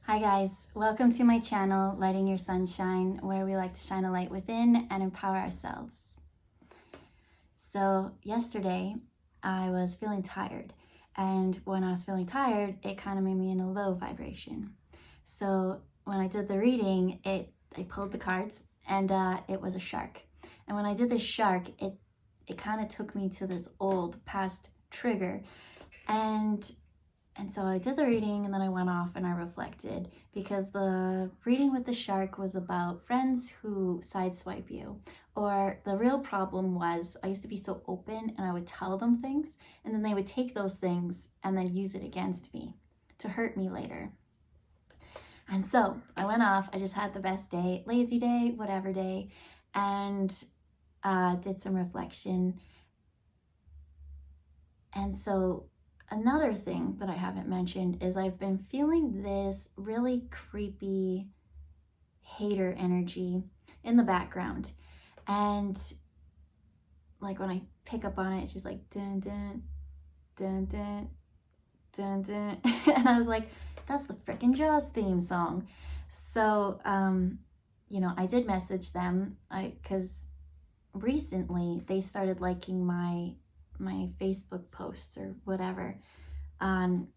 Hi guys, welcome to my channel, Lighting Your Sunshine, where we like to shine a light within and empower ourselves. So yesterday I was feeling tired, and when I was feeling tired, it kind of made me in a low vibration. So when I did the reading, I pulled the cards, and it was a shark. And when I did this shark, it kind of took me to this old past trigger, and so I did the reading, and then I went off and I reflected, because the reading with the shark was about friends who sideswipe you. Or the real problem was I used to be so open and I would tell them things, and then they would take those things and then use it against me to hurt me later. And so I went off. I just had the best day, lazy day, whatever day, and did some reflection. And so another thing that I haven't mentioned is I've been feeling this really creepy hater energy in the background. And like when I pick up on it, it's just like dun dun dun dun dun dun. And I was like, that's the frickin' Jaws theme song. So I did message them because recently they started liking my Facebook posts or whatever on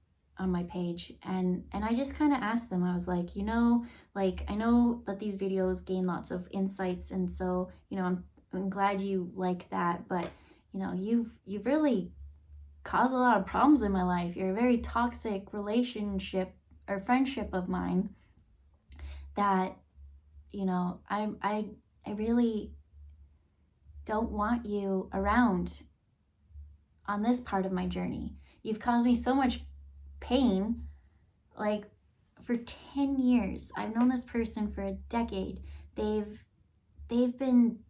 my page, and I just kind of asked them. I was like, I know that these videos gain lots of insights, and so I'm glad you like that, but you've really caused a lot of problems in my life. You're a very toxic relationship or friendship of mine that I really don't want you around on this part of my journey. You've caused me so much pain, like for 10 years. I've known this person for a decade. They've been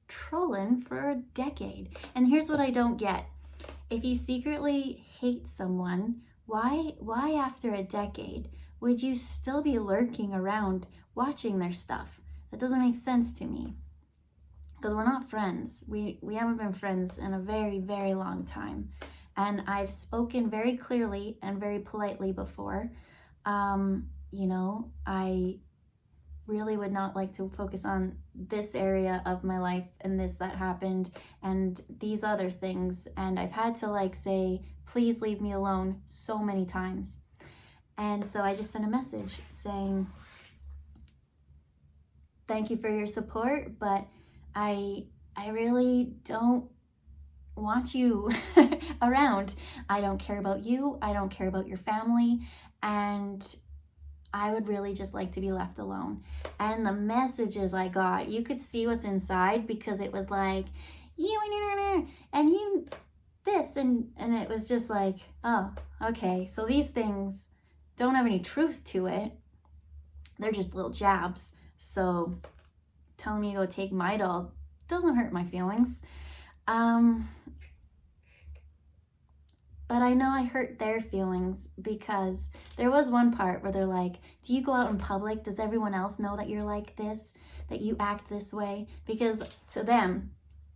trolling for a decade. And here's what I don't get. If you secretly hate someone, why after a decade would you still be lurking around watching their stuff? That doesn't make sense to me. Because we're not friends. We haven't been friends in a very, very long time. And I've spoken very clearly and very politely before. I really would not like to focus on this area of my life and this that happened and these other things. And I've had to say, please leave me alone so many times. And so I just sent a message saying, thank you for your support, but I really don't want you around. I don't care about you. I don't care about your family. And I would really just like to be left alone. And the messages I got, you could see what's inside, because it was like, you and you this, and it was just like, oh, okay. So these things don't have any truth to it. They're just little jabs. So telling me to go take my doll doesn't hurt my feelings. But I know I hurt their feelings, because there was one part where they're like, do you go out in public? Does everyone else know that you're like this, that you act this way? Because to them,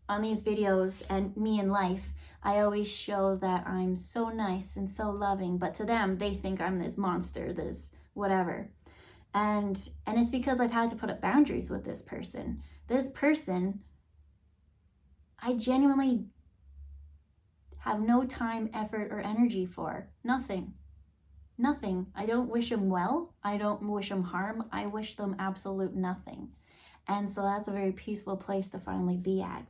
on these videos and me in life, I always show that I'm so nice and so loving, but to them, they think I'm this monster, this whatever. And it's because I've had to put up boundaries with this person. This person, I genuinely have no time, effort, or energy for. Nothing. I don't wish them well. I don't wish them harm. I wish them absolute nothing. And so that's a very peaceful place to finally be at.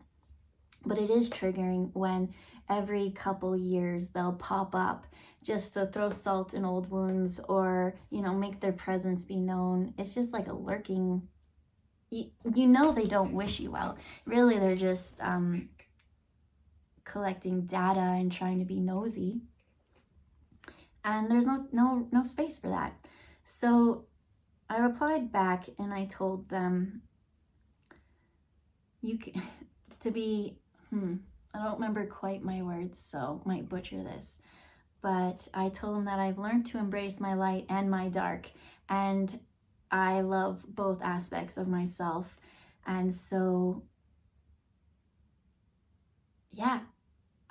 But it is triggering when every couple years they'll pop up just to throw salt in old wounds, or make their presence be known. It's just like a lurking, they don't wish you well. Really, they're just collecting data and trying to be nosy, and there's no space for that. So I replied back and I told them, you can to be I don't remember quite my words, so might butcher this, but I told them that I've learned to embrace my light and my dark, and I love both aspects of myself. And so yeah,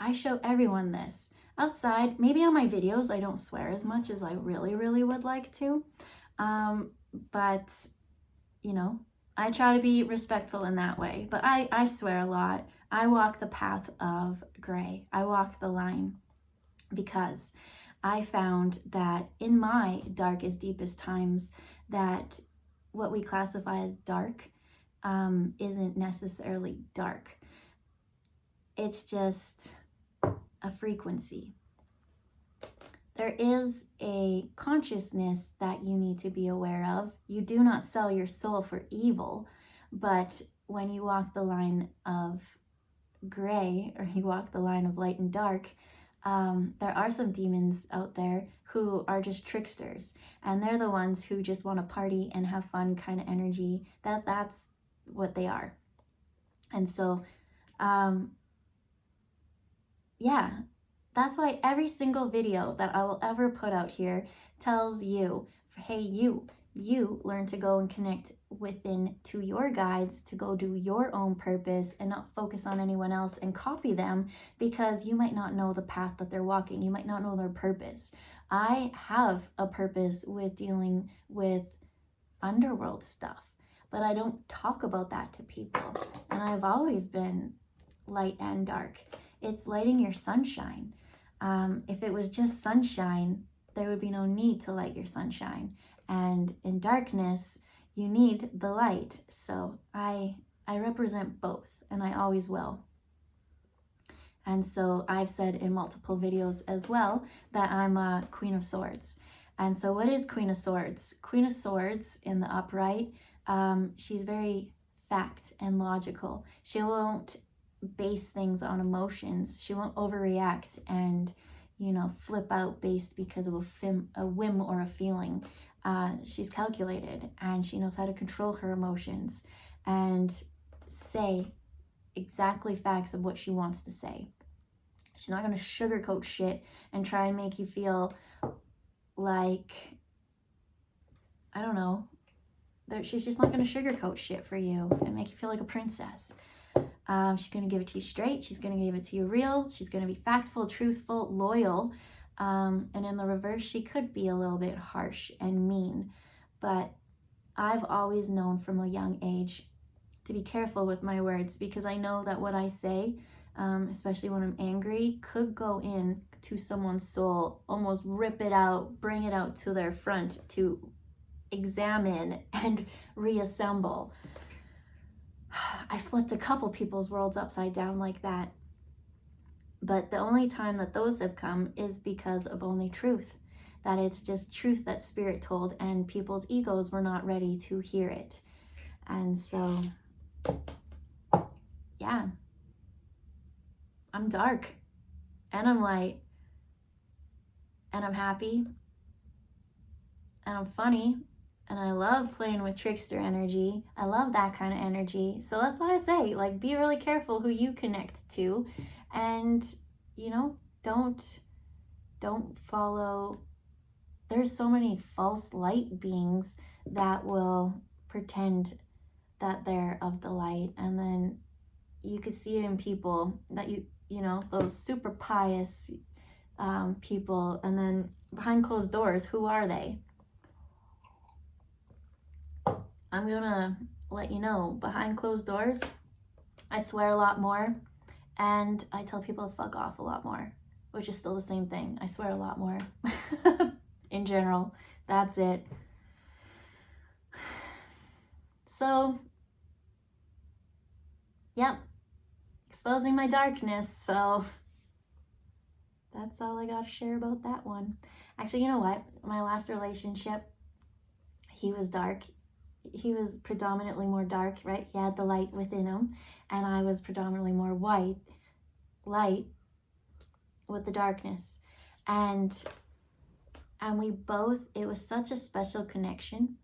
I show everyone this. outside, maybe on my videos, I don't swear as much as I really, really would like to. But, you know, I try to be respectful in that way. But I swear a lot. I walk the path of gray. I walk the line because I found that in my darkest, deepest times, that what we classify as dark isn't necessarily dark. It's just a frequency. There is a consciousness that you need to be aware of. You do not sell your soul for evil, but when you walk the line of gray, or you walk the line of light and dark, there are some demons out there who are just tricksters, and they're the ones who just want to party and have fun kind of energy. That's what they are. And so yeah, that's why every single video that I will ever put out here tells you, hey, you learn to go and connect within to your guides, to go do your own purpose and not focus on anyone else and copy them, because you might not know the path that they're walking. You might not know their purpose. I have a purpose with dealing with underworld stuff, but I don't talk about that to people. And I've always been light and dark. It's lighting your sunshine. If it was just sunshine, there would be no need to light your sunshine. And in darkness, you need the light. So I represent both, and I always will. And so I've said in multiple videos as well that I'm a Queen of Swords. And so what is Queen of Swords? Queen of Swords in the upright, she's very fact and logical. She won't base things on emotions. She won't overreact and, flip out based because of a whim or a feeling. She's calculated, and she knows how to control her emotions and say exactly facts of what she wants to say. She's not going to sugarcoat shit and try and make you feel like, I don't know, she's just not going to sugarcoat shit for you and make you feel like a princess. She's going to give it to you straight. She's going to give it to you real. She's going to be factful, truthful, loyal. And in the reverse, she could be a little bit harsh and mean. But I've always known from a young age to be careful with my words, because I know that what I say, especially when I'm angry, could go in to someone's soul, almost rip it out, bring it out to their front to examine and reassemble. I flipped a couple people's worlds upside down like that. But the only time that those have come is because of only truth. That it's just truth that Spirit told, and people's egos were not ready to hear it. And so, yeah. I'm dark. And I'm light. And I'm happy. And I'm funny. And I love playing with trickster energy. I love that kind of energy. So that's why I say, be really careful who you connect to. And, don't follow. There's so many false light beings that will pretend that they're of the light. And then you could see it in people that those super pious people. And then behind closed doors, who are they? I'm gonna let you know, behind closed doors, I swear a lot more, and I tell people to fuck off a lot more, which is still the same thing. I swear a lot more. In general, that's it. So, yep, exposing my darkness, so that's all I gotta share about that one. Actually, you know what? My last relationship, he was dark. He was predominantly more dark, right? He had the light within him, and I was predominantly more light with the darkness. And we both, it was such a special connection.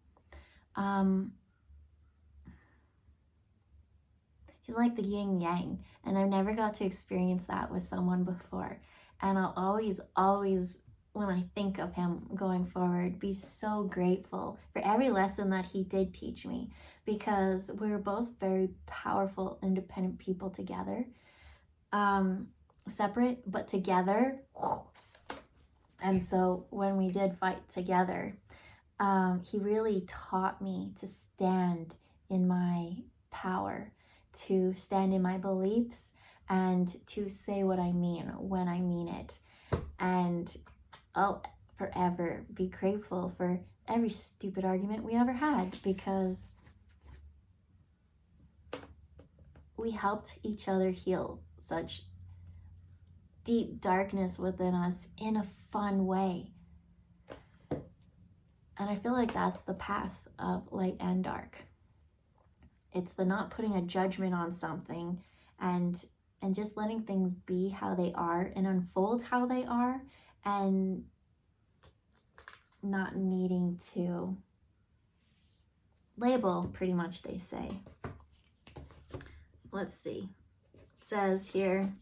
He's like the yin yang, and I've never got to experience that with someone before. And I'll always, when I think of him going forward, be so grateful for every lesson that he did teach me, because we were both very powerful, independent people together. Separate, but together, And so when we did fight together, he really taught me to stand in my power, to stand in my beliefs, and to say what I mean when I mean it. And I'll forever be grateful for every stupid argument we ever had, because we helped each other heal such deep darkness within us in a fun way. And I feel like that's the path of light and dark. It's the not putting a judgment on something and just letting things be how they are and unfold how they are, and not needing to label, pretty much, they say. Let's see. It says here,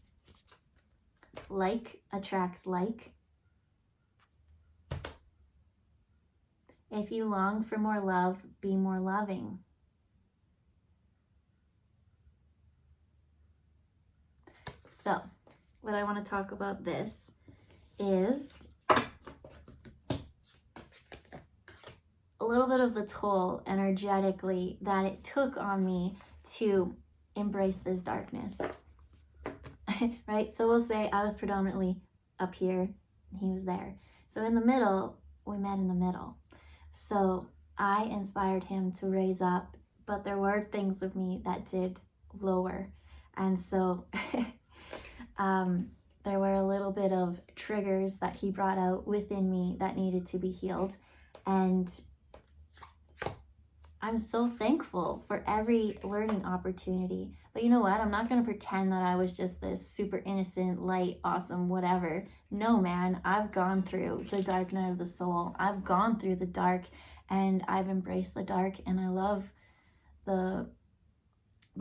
like attracts like. If you long for more love, be more loving. So, what I want to talk about this is a little bit of the toll energetically that it took on me to embrace this darkness. Right? So we'll say I was predominantly up here, he was there. So in the middle, we met in the middle. So I inspired him to raise up, but there were things of me that did lower. And so there were a little bit of triggers that he brought out within me that needed to be healed. And I'm so thankful for every learning opportunity. But you know what? I'm not going to pretend that I was just this super innocent, light, awesome, whatever. No, man, I've gone through the dark night of the soul. I've gone through the dark, and I've embraced the dark, and I love the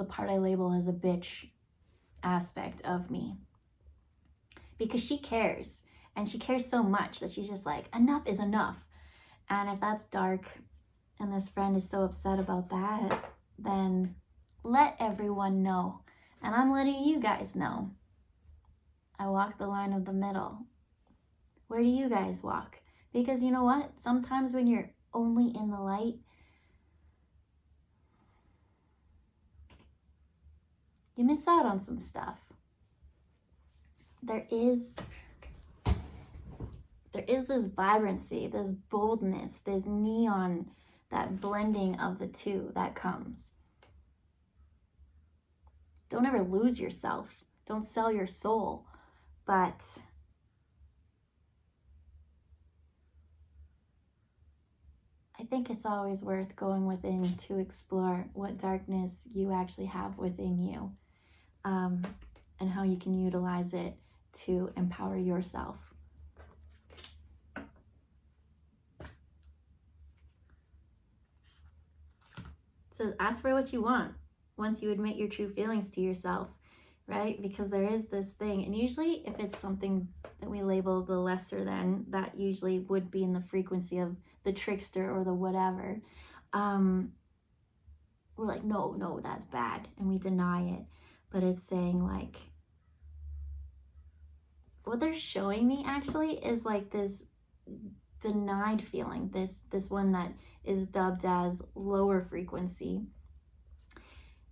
part I label as a bitch aspect of me. Because she cares, and she cares so much that she's just like, enough is enough. And if that's dark, and this friend is so upset about that, then let everyone know. And I'm letting you guys know. I walk the line of the middle. Where do you guys walk? Because you know what? Sometimes when you're only in the light, you miss out on some stuff. There is this vibrancy, this boldness, this neon, that blending of the two that comes. Don't ever lose yourself. Don't sell your soul. But I think it's always worth going within to explore what darkness you actually have within you, and how you can utilize it to empower yourself. So ask for what you want once you admit your true feelings to yourself, right? Because there is this thing, and usually if it's something that we label the lesser than, that usually would be in the frequency of the trickster or the whatever. We're like, no, that's bad, and we deny it. But it's saying, like, what they're showing me actually is like this denied feeling, this one that is dubbed as lower frequency,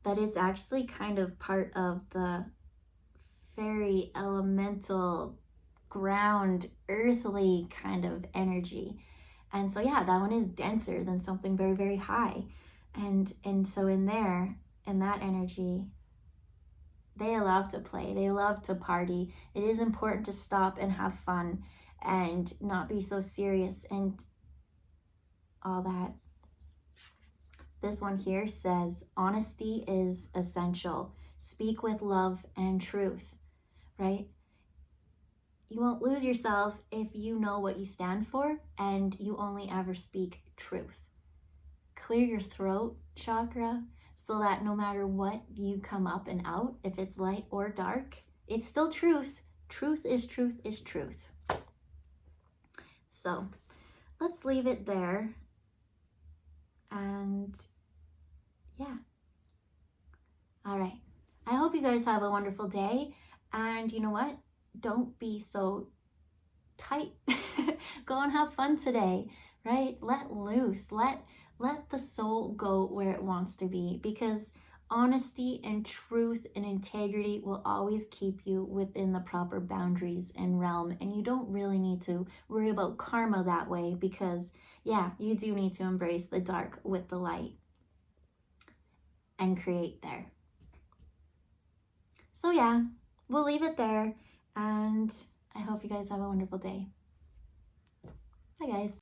that it's actually kind of part of the fairy, elemental, ground, earthly kind of energy. And so yeah, that one is denser than something very, very high. And so in there, in that energy, they love to play, they love to party. It is important to stop and have fun and not be so serious and all that. This one here says, honesty is essential. Speak with love and truth, right? You won't lose yourself if you know what you stand for and you only ever speak truth. Clear your throat chakra so that no matter what you come up and out, if it's light or dark, it's still truth. Truth is truth is truth. So let's leave it there. And yeah. All right. I hope you guys have a wonderful day. And you know what? Don't be so tight go and have fun today, right? Let loose. Let the soul go where it wants to be, because honesty and truth and integrity will always keep you within the proper boundaries and realm. And you don't really need to worry about karma that way, because yeah, you do need to embrace the dark with the light and create there. So yeah, we'll leave it there, and I hope you guys have a wonderful day. Bye guys.